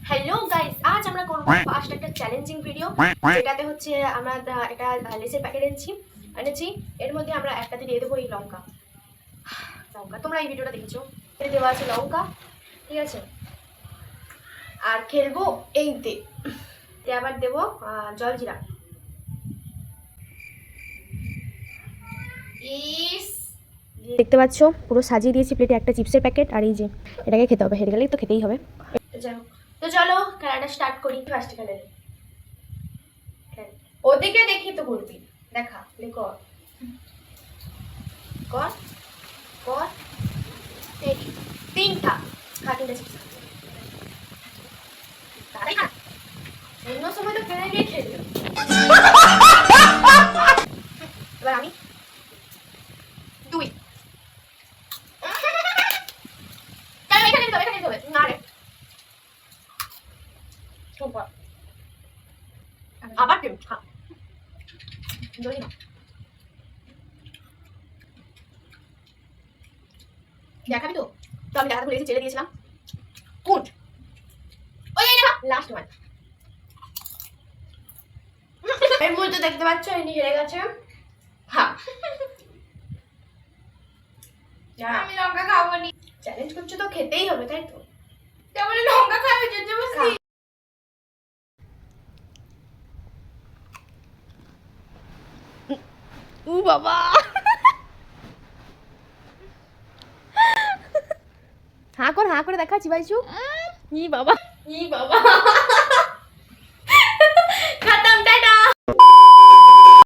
Hello guys, আজ আমরা করব ফার্স্ট একটা চ্যালেঞ্জিং ভিডিও, যেটাতে হচ্ছে আমরা একটা লেসের প্যাকেট এনেছি। এর মধ্যে আমরা একটাতে দিয়ে দেবো এই লঙ্কা। তোমরা এই ভিডিওটা দেখেছো, এতে দেওয়া আছে লঙ্কা, ঠিক আছে। আর খেলবো এইতে আবার দেবো জলজিরা। দেখতে পাচ্ছ পুরো সাজিয়ে দিয়েছি প্লেটে একটা চিপসের প্যাকেট, আর এই যে এটাকে খেতে হবে, হেরে গেলেই তো খেতেই হবে। যাই হোক, তো চলো খেলাটা স্টার্ট করি। ফার্স্ট খেলে ওদিকে দেখি তো করবি, দেখা কর কর কর তিনটা খা, তিনটা চিপস তাই না, অন্য সময় তো ফেলে গিয়ে খেয়ে দিল। এবার আমি দুই এখানে দিতে হবে না রে, আবার কেউ খা জলদি না, দেখাবি তো? তো আমি দেখাতে ভুলে গেছি, চেলে দিয়েছিলাম কুট। ওই দেখা লাস্ট ওয়ান। এই মুহূর্তে দেখতে পাচ্ছ ইনি হেরে গেছে। হ্যাঁ, আমি লঙ্কা খাবো নি। চ্যালেঞ্জ করছো তো খেতেই হবে, তাই তো? তাহলে লঙ্কা খাবে যেতে বসি। ও বাবা, হাঁ করে দেখাচ্ছি ভাইছু। ই বাবা, ই বাবা।